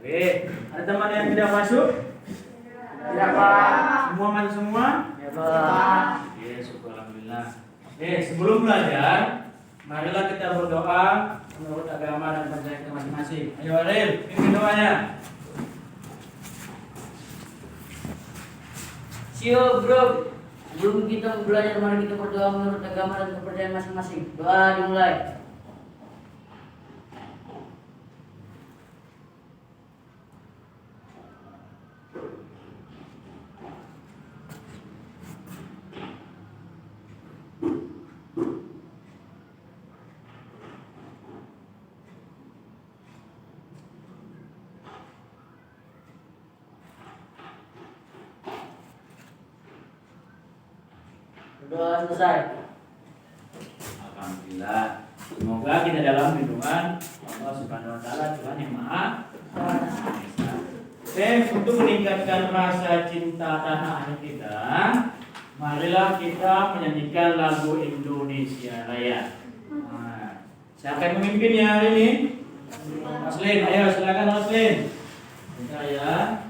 Oke, ada teman yang tidak masuk? Tidak, Pak. Semua masuk semua? Ya, Pak. Oke, syukur alhamdulillah. Oke, sebelum belajar, marilah kita berdoa menurut agama dan percaya kita masing-masing. Ayo Aril, pimpin doanya. Siap, bro. Sebelum kita belajar, mari kita berdoa menurut agama dan kepercayaan masing-masing. Doa dimulai. Doa selesai. Alhamdulillah. Semoga kita dalam lindungan Allah Subhanahu wa taala, Tuhan yang Maha Esa. Oke, untuk meningkatkan rasa cinta tanah air kita, marilah kita menyanyikan lagu Indonesia Raya. Nah, siapa yang memimpinnya hari ini? Mas Lin, ayo silakan Mas Lin. Saya.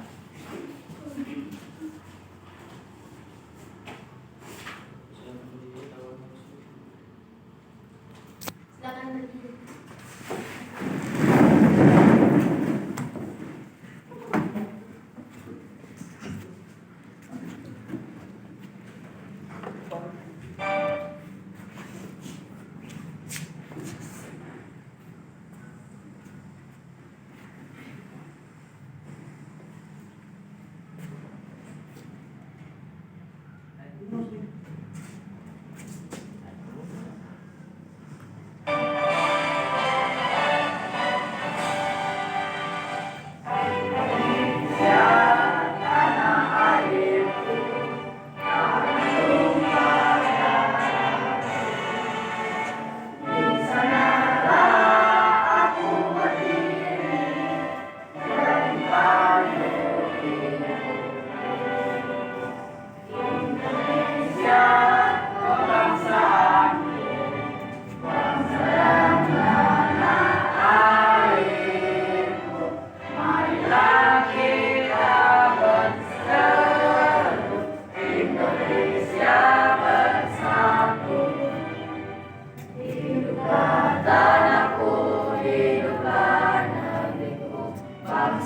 Tanahku hiduplah negeri.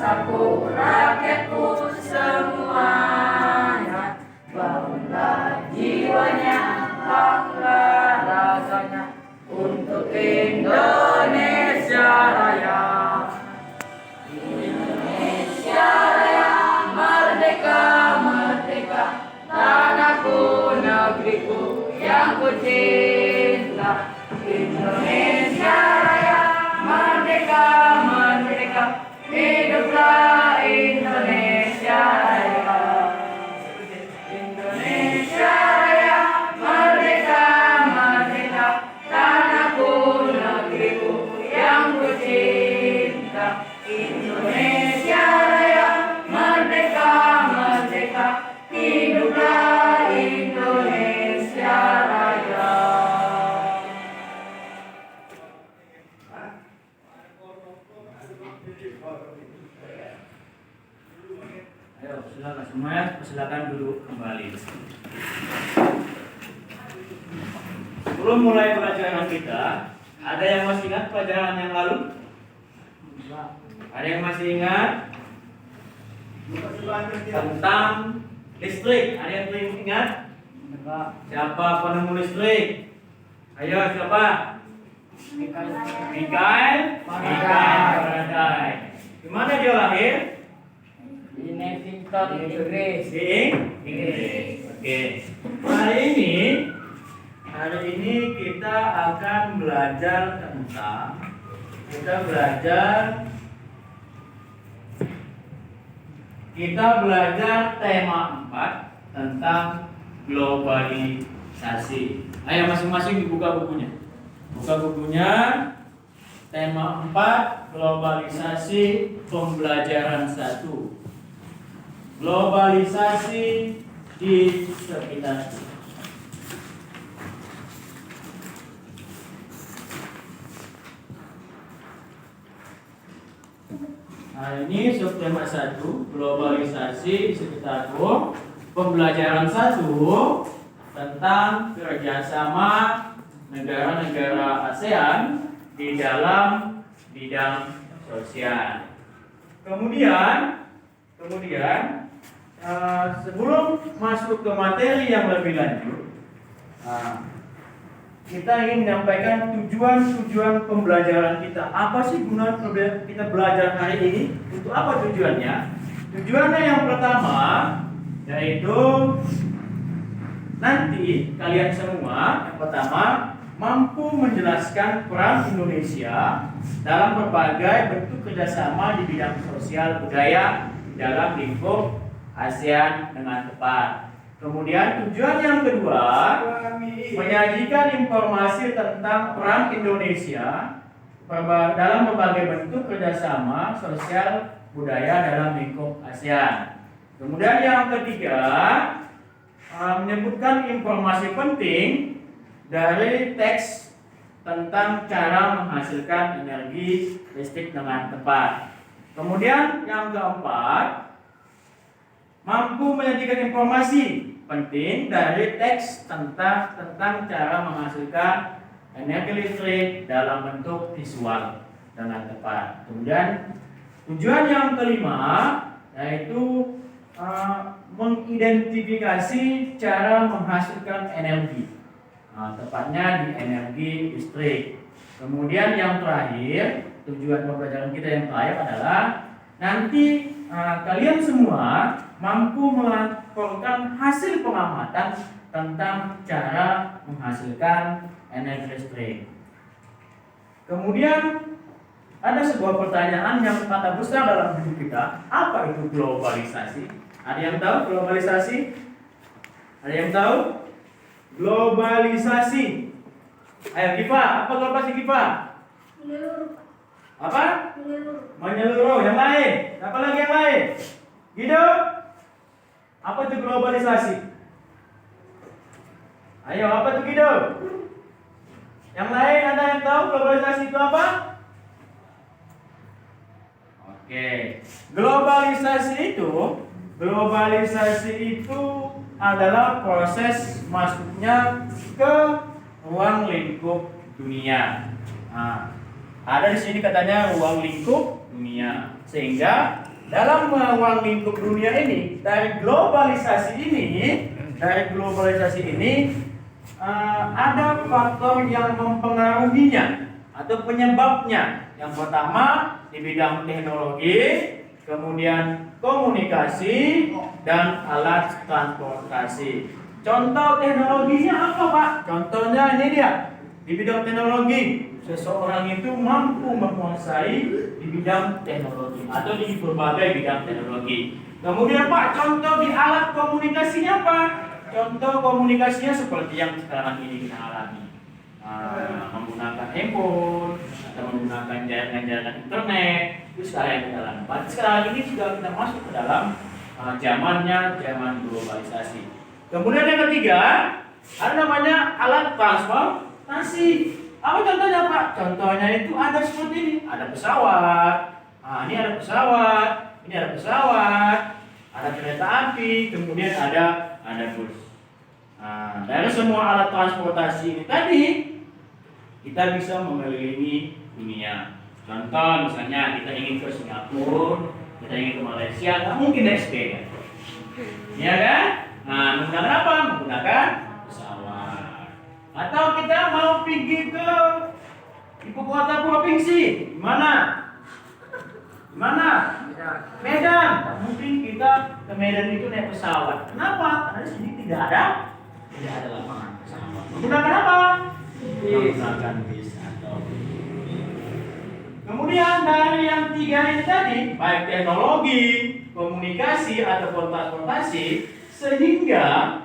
bangsaku, rakyatku semuanya. Bangunlah jiwanya, bangga rasanya untuk Indonesia Raya. Indonesia Raya, merdeka, merdeka, tanahku, negeriku yang ku cinta. Indonesia Raya, merdeka, merdeka, hiduplah Indonesia Raya. Indonesia Raya, merdeka, merdeka, tanahku, negeriku yang ku cinta. Indonesia Raya, merdeka, merdeka, hiduplah Indonesia Raya. Ayo, silakan semuanya, silakan duduk kembali. Sebelum mulai pelajaran kita, ada yang masih ingat pelajaran yang lalu? Ada yang masih ingat tentang listrik? Ada yang ingat? Siapa penemu listrik? Ayo, siapa? Mikael Faraday. Di mana dia lahir? Di Newington, Inggris. Di Inggris. Oke. Hari ini kita akan belajar tentang kita belajar tema 4 tentang globalisasi. Ayo masing-masing dibuka bukunya. Buka bukunya. Tema 4 globalisasi pembelajaran 1. Globalisasi di sekitarku. Nah, ini subtema 1, globalisasi di sekitarku. Pembelajaran 1 tentang kerjasama negara-negara ASEAN di dalam bidang sosial. Kemudian sebelum masuk ke materi yang lebih lanjut, kita ingin menyampaikan tujuan pembelajaran kita. Apa sih guna kita belajar hari ini? Untuk apa tujuannya? Tujuannya yang pertama yaitu nanti kalian semua yang pertama mampu menjelaskan peran Indonesia dalam berbagai bentuk kerjasama di bidang sosial budaya dalam lingkup ASEAN dengan tepat. Kemudian tujuan yang kedua, menyajikan informasi tentang peran Indonesia dalam berbagai bentuk kerjasama sosial budaya dalam lingkup ASEAN. Kemudian yang ketiga, menyebutkan informasi penting dari teks tentang cara menghasilkan energi listrik dengan tepat. Kemudian yang keempat, mampu menyajikan informasi penting dari teks tentang cara menghasilkan energi listrik dalam bentuk visual dengan tepat. Kemudian tujuan yang kelima yaitu mengidentifikasi cara menghasilkan energi, tepatnya di energi listrik. Kemudian yang terakhir, tujuan pembelajaran kita yang terakhir adalah nanti kalian semua mampu melaporkan hasil pengamatan tentang cara menghasilkan energi listrik. Kemudian ada sebuah pertanyaan yang kata besar dalam hidup kita. Apa itu globalisasi? Ada yang tahu globalisasi? Ada yang tahu? Globalisasi. Ayo Giva, apa globalisasi Giva? Menyeluruh. Apa? Menyeluruh. Menyeluruh. Yang lain? Siapa lagi yang lain? Guido? Apa itu globalisasi? Ayo, apa itu Guido? Yang lain ada yang tahu globalisasi itu apa? Oke. Globalisasi itu adalah proses masuknya ke ruang lingkup dunia. Nah, ada di sini katanya ruang lingkup dunia, sehingga dalam ruang lingkup dunia ini, dari globalisasi ini, ada faktor yang mempengaruhinya atau penyebabnya. Yang pertama di bidang teknologi, kemudian komunikasi, dan alat transportasi. Contoh teknologinya apa, Pak? Contohnya ini dia. Di bidang teknologi, seseorang itu mampu menguasai di bidang teknologi atau di berbagai bidang teknologi. Kemudian Pak, contoh di alat komunikasinya apa? Contoh komunikasinya seperti yang sekarang ini kita alami, menggunakan handphone atau menggunakan jaringan internet. Itu sekarang yang kita alami. Sekarang ini sudah kita masuk ke dalam zaman globalisasi. Kemudian yang ketiga, ada namanya alat transportasi. Apa contohnya Pak? Contohnya itu ada seperti ini, ada pesawat. Ini ada pesawat, ini ada pesawat, ada kereta api, kemudian ada bus. Dari semua alat transportasi ini tadi, kita bisa mengelilingi dunia. Contoh misalnya kita ingin ke Singapura, kita ingin ke Malaysia, nggak mungkin naik sepeda, ya kan? Menggunakan apa? Menggunakan pesawat. Atau kita mau pergi ke ibu kota provinsi, gimana? Medan. Mungkin kita ke Medan itu naik pesawat. Kenapa? Karena di sini tidak ada lapangan pesawat. Menggunakan apa? Menggunakan bis atau. Kemudian dari yang tiga ini tadi, baik teknologi, komunikasi ataupun transportasi, sehingga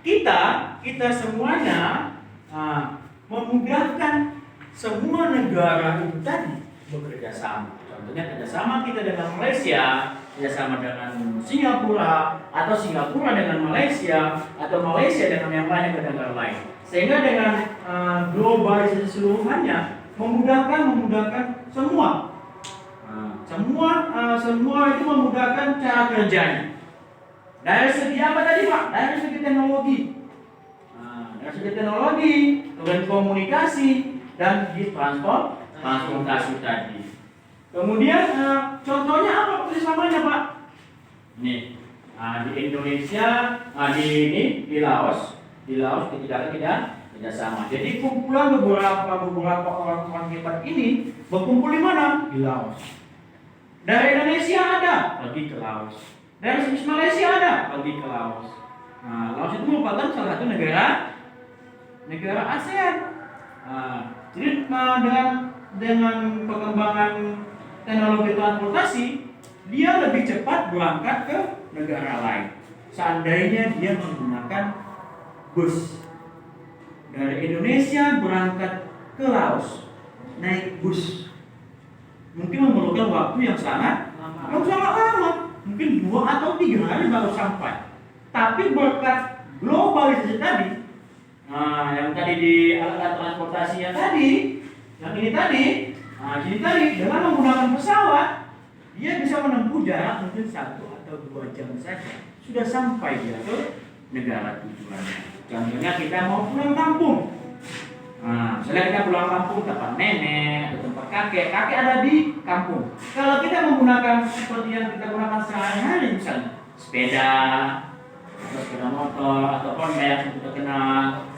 kita semuanya memudahkan semua negara itu tadi bekerja sama. Contohnya kerjasama kita dengan Malaysia, kerjasama dengan Singapura, atau Singapura dengan Malaysia, atau Malaysia dengan yang lain negara lain. Sehingga dengan globalisasi seluruhannya memudahkan semua. Semua itu memudahkan cara kerjanya. Dari segi apa tadi Pak? Dari segi teknologi. Dari segi teknologi, kemudian komunikasi, dan di transportasi tadi. Kemudian contohnya apa kerjasamanya Pak? Nih, di Indonesia, di Laos kita kerjasama. Jadi kumpulan beberapa orang hebat ini berkumpul di mana? Di Laos. Dari Indonesia ada, pergi ke Laos. Dari Malaysia ada, pergi ke Laos. Laos itu merupakan salah satu negara ASEAN. Jadi dengan perkembangan teknologi transportasi, dia lebih cepat berangkat ke negara lain. Seandainya dia menggunakan bus dari Indonesia berangkat ke Laos, naik bus, mungkin memerlukan waktu yang sangat lama. Mungkin 2 atau 3 hari baru sampai. Tapi berkat globalisasi tadi, yang tadi di alat transportasi yang ini tadi, dengan menggunakan pesawat, dia bisa menempuh jarak mungkin 1 atau 2 jam saja, sudah sampai dia ke negara tujuannya. Contohnya kita mau pulang kampung. Misalnya kita pulang kampung tempat nenek atau tempat kakek ada di kampung. Kalau kita menggunakan seperti yang kita gunakan sehari-hari, misalnya sepeda atau sepeda motor atau Honda yang kita kenal.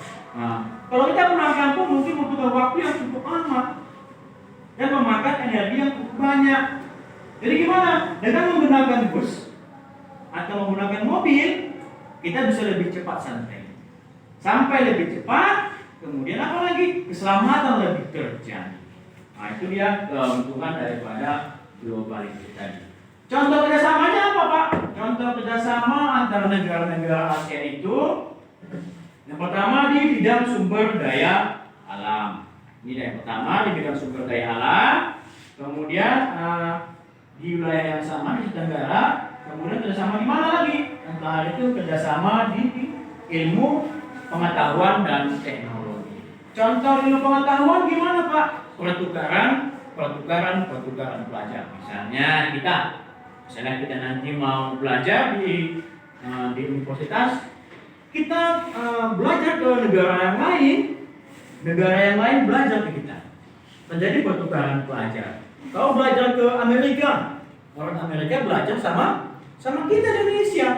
Kalau kita pulang kampung mungkin membutuhkan waktu yang cukup lama dan memakan energi yang cukup banyak. Jadi gimana? Dengan menggunakan bus atau menggunakan mobil, kita bisa lebih cepat sampai lebih cepat. Kemudian apa lagi? Keselamatan lebih terjamin. Itu dia keuntungan daripada globalisasi tadi. Contoh kerjasamanya apa Pak? Contoh kerjasama antara negara-negara ASEAN itu, yang pertama di bidang sumber daya alam. Ini yang pertama di bidang sumber daya alam. Kemudian di wilayah yang sama di Tenggara. Kemudian kerjasama di mana lagi? Entah itu kerjasama di ilmu pengetahuan dan teknologi. Contoh ilmu pengetahuan gimana Pak? Pertukaran pelajar. Misalnya kita nanti mau belajar di universitas, kita belajar ke negara yang lain belajar ke kita. Terjadi pertukaran pelajar. Kalau belajar ke Amerika, orang Amerika belajar sama kita di Indonesia.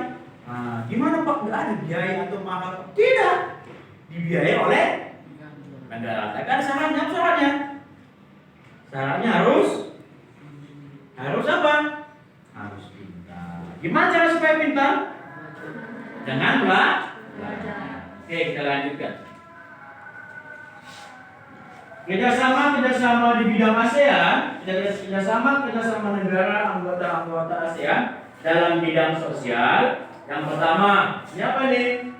Nah, gimana Pak? Nggak ada biaya atau mahal? Tidak, dibiayai oleh negara. Tapi ada syaratnya, syaratnya harus apa? Harus pintar. Gimana cara supaya pintar? Jangan belajar. Oke, kita lanjutkan. Kerjasama di bidang ASEAN, kerjasama negara anggota ASEAN dalam bidang sosial. Yang pertama, siapa nih?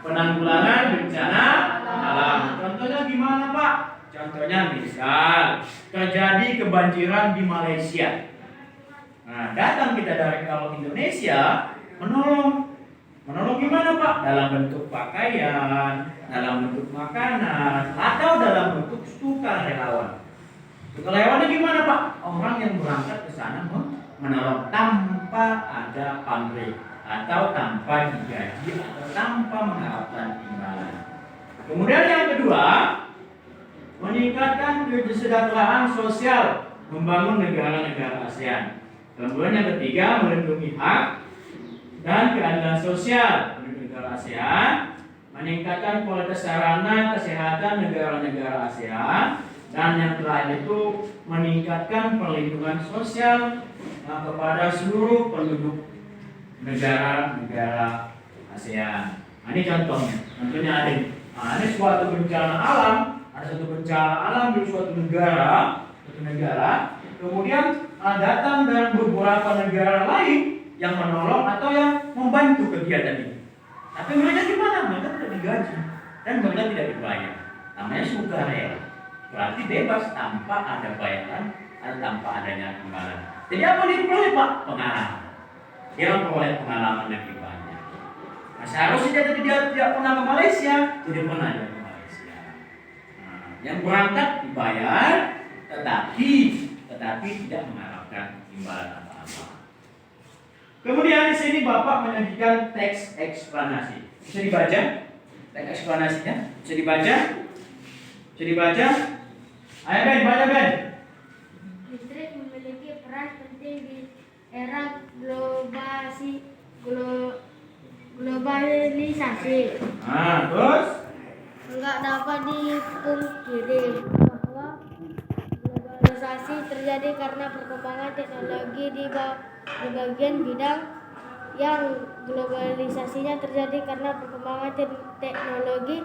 Penanggulangan bencana alam. Contohnya gimana Pak? Contohnya misal terjadi kebanjiran di Malaysia. Nah, datang kita dari kalau Indonesia menolong gimana Pak? Dalam bentuk pakaian, dalam bentuk makanan, atau dalam bentuk sukarelawan. Sukarelawannya gimana Pak? Orang yang berangkat ke sana menolong tanpa ada pamrih, atau tanpa digaji, atau tanpa mengharapkan imbalan. Kemudian yang kedua, meningkatkan kesejahteraan sosial, membangun negara-negara ASEAN. Kemudian yang ketiga, melindungi hak dan keadilan sosial di negara ASEAN, meningkatkan kualitas sarana kesehatan negara-negara ASEAN, dan yang terakhir itu meningkatkan perlindungan sosial kepada seluruh penduduk negara-negara ASEAN. Nah, ini contohnya. Contohnya ada ini suatu bencana alam, ada satu bencana alam di suatu negara, kemudian datang dari beberapa negara lain yang menolong atau yang membantu kegiatan ini. Tapi mereka gimana? Mereka tidak digaji dan mereka tidak dibayar. Namanya sukarela. Berarti bebas tanpa ada bayaran atau tanpa adanya imbalan. Jadi apa yang diperoleh Pak? Pengalaman. Dia memperoleh pengalaman yang lebih banyak. Nah, seharusnya dia tidak pernah ke Malaysia, tidak pernah dia ke Malaysia. Nah, yang berangkat dibayar, tetapi tidak mengharapkan imbalan apa-apa. Kemudian di sini Bapak menyajikan teks eksplanasi. Bisa dibaca? Teks eksplanasinya? Bisa dibaca? Ayo Ben, baca Ben. Listrik memiliki peran penting di era globalisasi. Nah, terus? Enggak dapat dipungkiri bahwa globalisasi terjadi karena perkembangan teknologi di bagian bidang yang globalisasinya terjadi karena perkembangan teknologi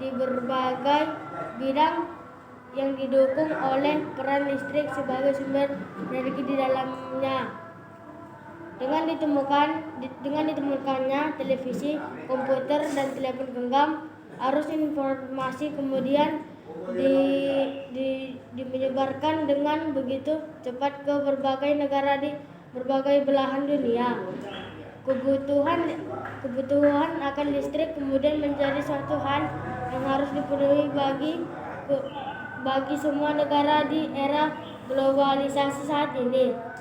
di berbagai bidang yang didukung oleh peran listrik sebagai sumber energi di dalamnya. Dengan ditemukannya televisi, komputer, dan telepon genggam, arus informasi kemudian menyebarkan dengan begitu cepat ke berbagai negara di berbagai belahan dunia. Kebutuhan akan listrik kemudian menjadi suatu hal yang harus dipenuhi bagi semua negara di era globalisasi saat ini.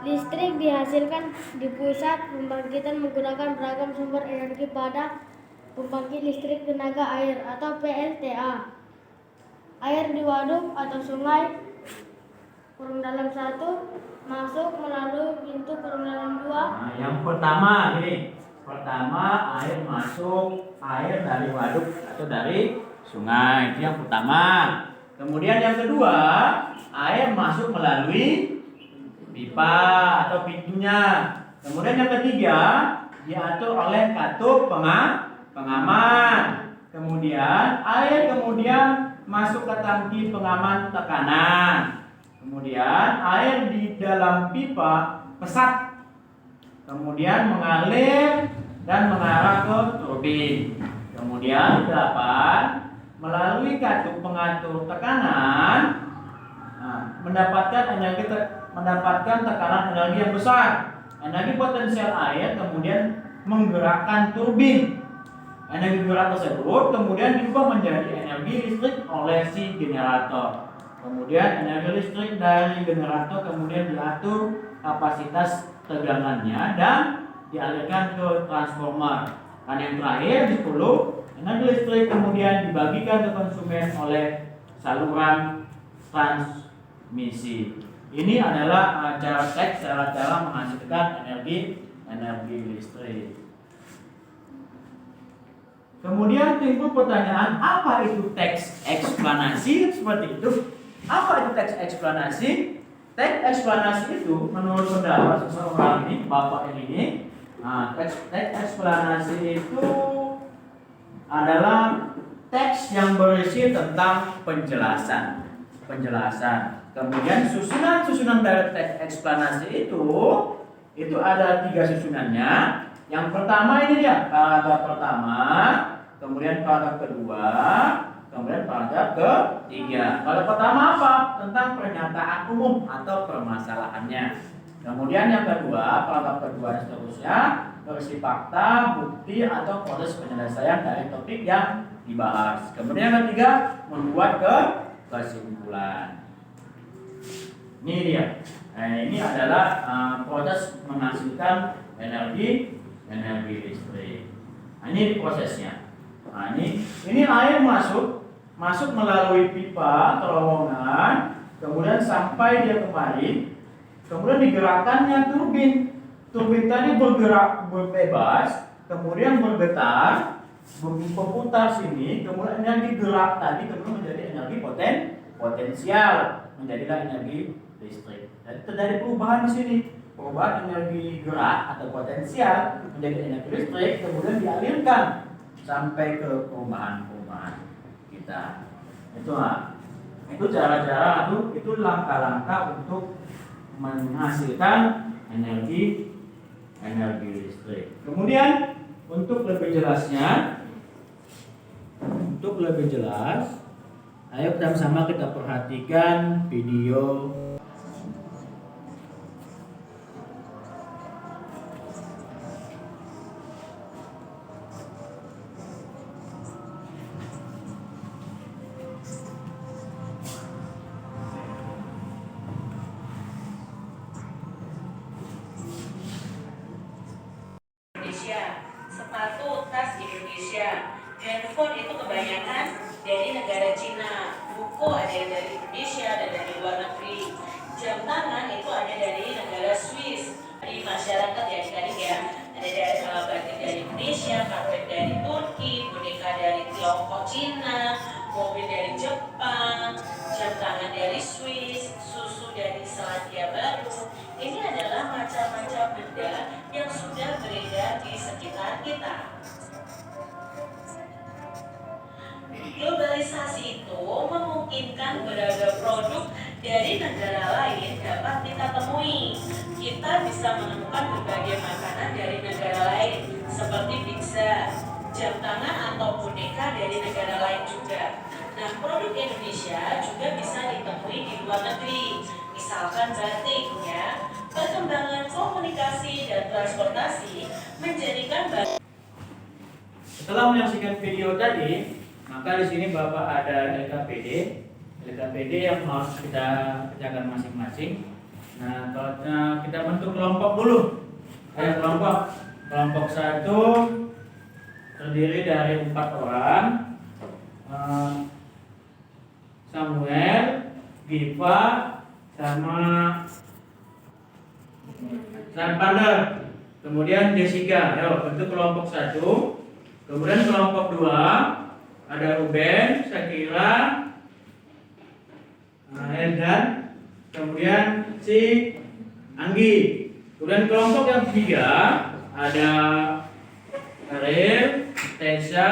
Listrik dihasilkan di pusat pembangkitan menggunakan beragam sumber energi pada pembangkit listrik tenaga air atau PLTA. Air di waduk atau sungai (1) masuk melalui pintu (2). Nah, yang pertama air masuk, air dari waduk atau dari sungai, itu yang pertama. Kemudian yang kedua, air masuk melalui pipa atau pintunya. Kemudian yang ketiga, diatur oleh katup pengaman. Kemudian air masuk ke tangki pengaman tekanan. Kemudian air di dalam pipa pesat. Kemudian mengalir dan mengarah ke turbin. Kemudian 8, melalui katup pengatur tekanan, mendapatkan tekanan energi yang besar. Energi potensial air kemudian menggerakkan turbin. Energi gerak tersebut kemudian diubah menjadi energi listrik oleh si generator. Kemudian energi listrik dari generator kemudian diatur kapasitas tegangannya dan dialirkan ke transformer. Dan yang terakhir 10, energi listrik kemudian dibagikan ke konsumen oleh saluran transmisi. Ini adalah cara menghasilkan energi listrik. Kemudian timbul pertanyaan, apa itu teks eksplanasi? Seperti itu. Apa itu teks eksplanasi? Teks eksplanasi itu menurut pendapat seseorang ini, Bapak ini, teks eksplanasi itu adalah teks yang berisi tentang penjelasan. Kemudian susunan dari teks eksplanasi itu ada 3 susunannya. Yang pertama ini dia, paragraf pertama, kemudian paragraf kedua, kemudian paragraf ketiga. Paragraf pertama apa? Tentang pernyataan umum atau permasalahannya. Kemudian yang kedua, paragraf kedua dan seterusnya berisi fakta, bukti atau proses penyelesaian dari topik yang dibahas. Kemudian yang ketiga, membuat kesimpulan. Ini dia. Ini adalah proses menghasilkan energi listrik. Ini prosesnya. Ini air masuk melalui pipa terowongan, kemudian sampai dia kemari, kemudian digerakkannya turbin. Turbin tadi bergerak bebas, kemudian bergetar, berputar sini, kemudian energi gerak tadi kemudian menjadi energi potensial, menjadilah energi listrik. Jadi terjadi perubahan di sini. Perubahan energi gerak atau potensial menjadi energi listrik, kemudian dialirkan sampai ke perumahan kita. Itu cara-cara itu langkah-langkah untuk menghasilkan energi listrik. Kemudian untuk lebih jelas, ayo sama-sama kita perhatikan video. Sepatu, tas Indonesia. Handphone itu kebanyakan dari negara Cina. Buku ada yang dari Indonesia dan dari luar negeri. Jam tangan itu ada dari negara Swiss. Di masyarakat ya adik-adik ya, ada dari batik dari Indonesia, karpet dari Turki, boneka dari Tiongkok, Cina, mobil dari Jepang, jam tangan dari Swiss, susu dari Selandia Baru. Ini adalah macam-macam benda yang sudah beredar di sekitar kita. Globalisasi itu memungkinkan beragam produk dari negara lain dapat kita temui. Kita bisa menemukan berbagai makanan dari negara lain seperti pizza, jam tangan atau boneka dari negara lain juga. Nah, produk Indonesia juga bisa ditemui di luar negeri. Misalkan batik ya. Perkembangan komunikasi dan transportasi menjadikan batik. Setelah menyaksikan video tadi, maka di sini Bapak ada LKPD yang harus kita kerjakan masing-masing. Nah, kita bentuk kelompok dulu. Kelompok 1 terdiri dari 4 orang. Samuel, Giva, sama Sampander. Kemudian Jessica. Bentuk kelompok 1. Kemudian kelompok 2 ada Ruben, Shakira, Eldan, kemudian si Anggi. Kemudian kelompok yang 3 ada Ariel, Tessa,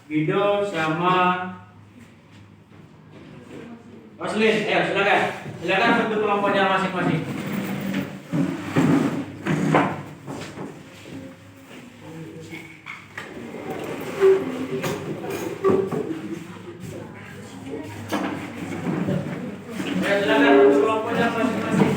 Guido, sama Roslin. Silakan bentuk kelompoknya masing-masing. Silakan bentuk kelompoknya masing-masing.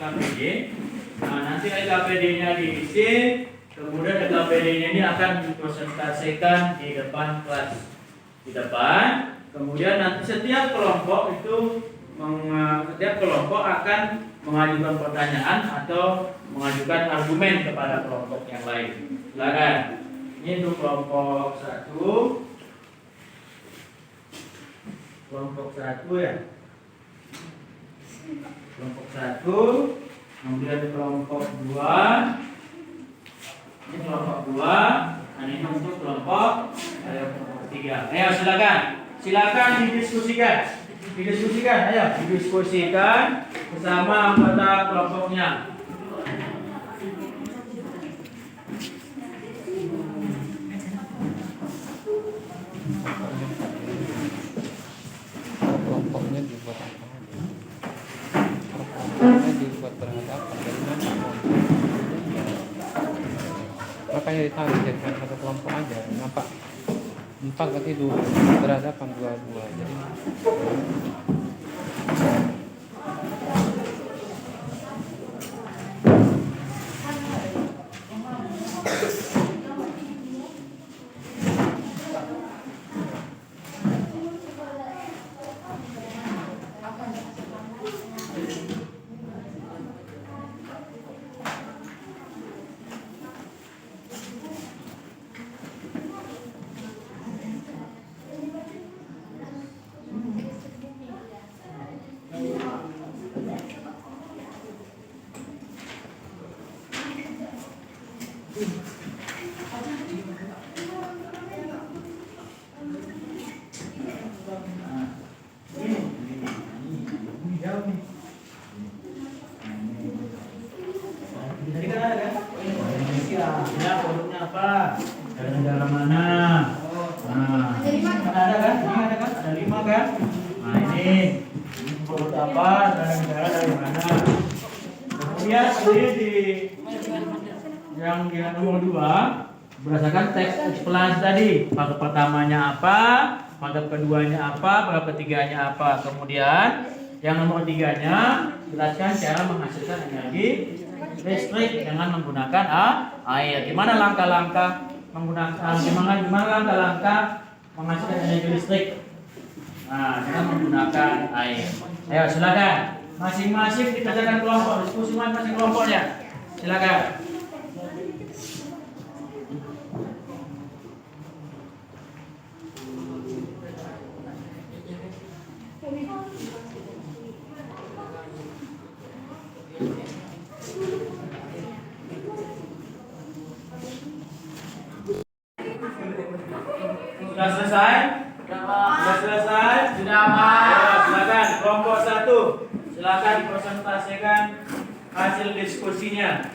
LKPD. Nah, nanti LKPD-nya diisi, kemudian LKPD-nya ini akan dipresentasikan di depan kelas. Di depan, kemudian nanti setiap kelompok akan mengajukan pertanyaan atau mengajukan argumen kepada kelompok yang lain. Silakan. Ini untuk kelompok 1. Kelompok 1 ya. Kelompok 1, kemudian kelompok 2. Ini kelompok 2, dan ini untuk kelompok 3. Ayo silakan. Silakan didiskusikan. Ayo didiskusikan bersama anggota kelompoknya. Kelompoknya dibuat apa? Kelompoknya dibuat berhadapan dari mana? Makanya ditarik jadikan satu kelompok aja. Nampak 4 berarti berhadapan dua-dua. Jadi Ya, produknya apa? Dari negara mana? Nah, ada kan? Ini ada kan? Ada 5 kan? Nah, ini produk apa? Dari negara dari mana? Kemudian di yang nomor 2 berdasarkan teks explanasi tadi. Paragraf pertamanya apa? Paragraf keduanya apa? Paragraf ketiganya apa? Kemudian yang nomor 3-nya jelaskan cara menghasilkan energi listrik dengan menggunakan air. Gimana langkah-langkah menghasilkan energi listrik? Nah, dengan menggunakan air. Ayo silakan. Masing-masing dikerjakan kelompok, diskusi masing-masing kelompoknya. Silakan. Sudah selesai? Sudah selesai? Sudah, Pak. Ya, silakan kelompok 1. Silakan presentasikan hasil diskusinya.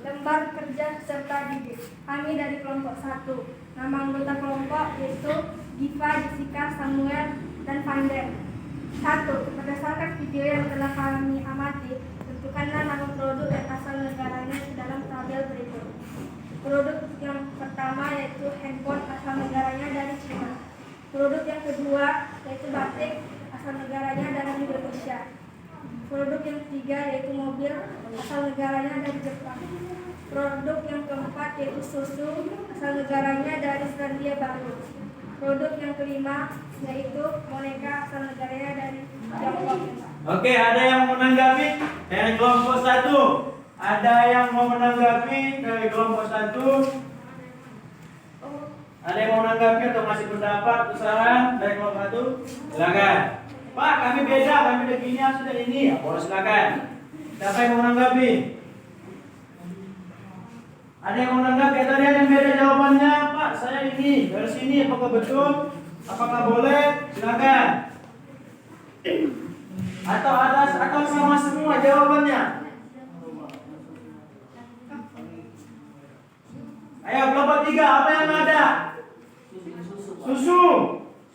Lembar kerja serta didik. Kami dari kelompok 1. Nama anggota kelompok yaitu Giva, Jessica, Samuel, dan Vander. 1. Berdasarkan video yang telah kami amati, tentukanlah nama produk dan asal negaranya di dalam tabel berikut. Produk yang pertama yaitu handphone, asal negaranya dari Cina. Produk yang kedua yaitu batik, asal negaranya dari Indonesia. Produk yang ketiga yaitu mobil, asal negaranya dari Jepang. Produk yang keempat yaitu susu, asal negaranya dari Selandia Baru. Produk yang kelima yaitu boneka, asal negaranya dari Tiongkok. Oke, ada yang mau menanggapi dari kelompok 1? Ada yang mau menanggapi dari kelompok 1? Ada yang mau menanggapi atau masih pendapat atau saran dari kelompok 1? Silakan. Pak, kami beda, kami begini, sudah ini. Ya, boleh silakan. Siapa yang mau menanggapi? Ada yang mau menanggapi atau ada yang beda jawabannya? Pak, saya ini dari sini, apakah betul? Apakah boleh? Silakan. Atau sama semua jawabannya? Ayo kelompok 3, apa yang ada? Susu.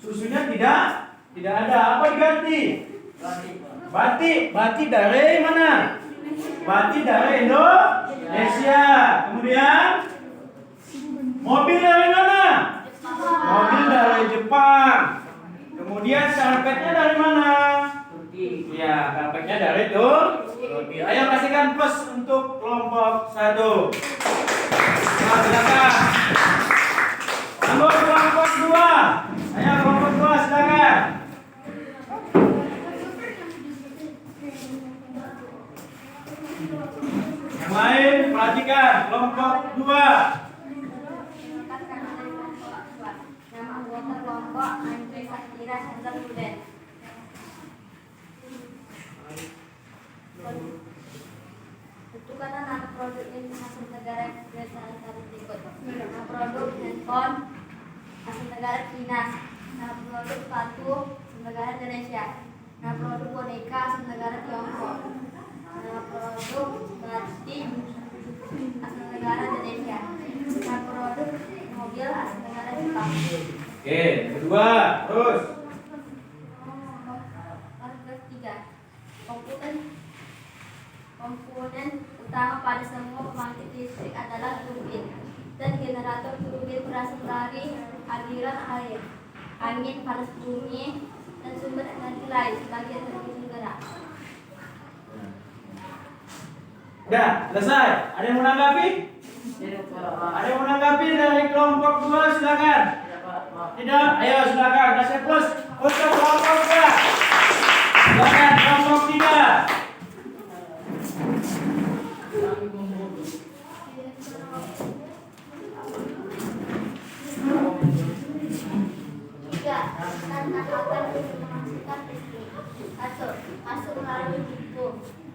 Susunya tidak ada. Apa diganti? Batik. Batik dari mana? Batik dari Indonesia. Kemudian mobil dari mana? Mobil dari Jepang. Kemudian karpetnya dari mana? Turki. Ya, karpetnya dari Turki. Ayo kasihkan plus untuk kelompok 1. Nah, silakan. Untuk kelompok 2. Ayo kelompok 2 silakan. Yang lain perhatikan kelompok 2. Nama anggota kelompok Andre Sakira Center Student. Tentukan nama produk asal negara berdasarkan satu berikut. Nama produk handphone asal negara Cina. Nama produk sepatu asal negara Indonesia. Nama produk boneka asal negara Tiongkok. Nama produk batik asal negara Indonesia. Nama produk mobil asal negara Jepang. Oke, kedua, terus. Paragraf 3. Komponen utama pada semua pembangkit listrik adalah turbin dan generator. Turbin berasal dari aliran air, angin, panas bumi, dan sumber energi lain sebagai energi gerak. Udah, selesai. Ada yang menanggapi? Ada yang menanggapi dari kelompok 2 silakan. Tidak? Ayo silakan kasih plus untuk kelompok 3. Silakan kelompok 3. Tiga, karena akan menghasilkan listrik. 1. Masuk melalui pintu.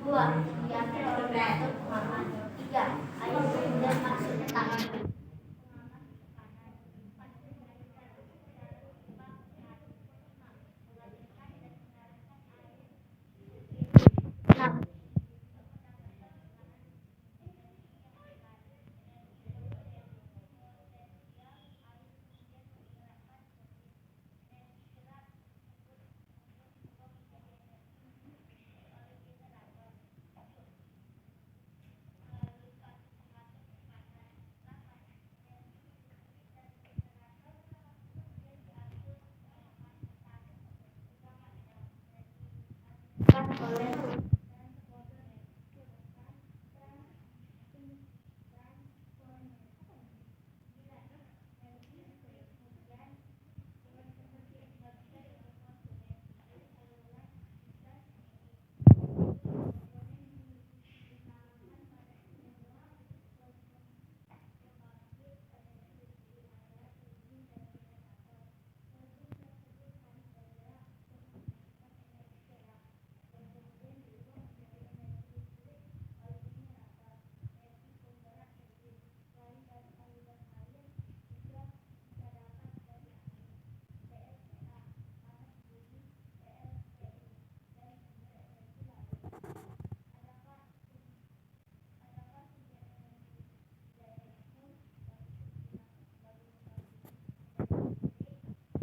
2. Diambil oleh reaktor pengaman. 3. Air kemudian masuk ke tangan.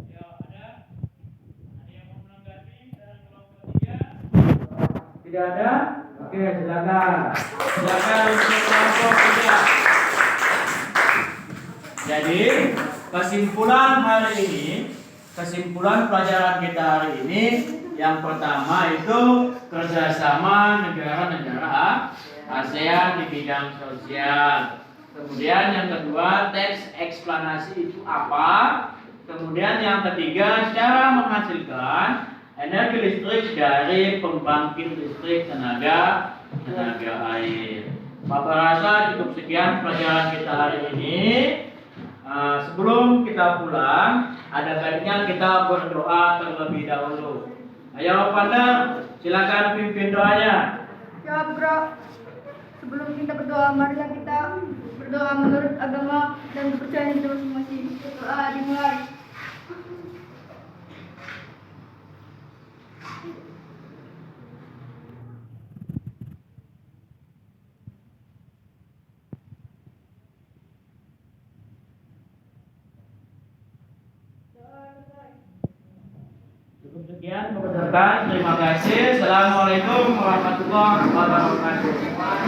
Ayo, ada yang mau menanggapi dari kelompok 3? Tidak ada? Oke, silakan. Silakan untuk kelompok 3. Jadi, kesimpulan hari ini, kesimpulan pelajaran kita hari ini, yang pertama itu kerjasama negara-negara ASEAN di bidang sosial. Kemudian yang kedua, teks eksplanasi itu apa. Kemudian yang ketiga, cara menghasilkan energi listrik dari pembangkit listrik tenaga air. Bapak rasa cukup sekian pelajaran kita hari ini. Sebelum kita pulang, ada baiknya kita berdoa terlebih dahulu. Ayo Pandang, silakan pimpin doanya. Ya bro, sebelum kita berdoa, marilah kita berdoa menurut agama dan kepercayaan kita masing-masing. Doa dimulai. Cukup sekian, terima kasih. Assalamualaikum warahmatullahi wabarakatuh.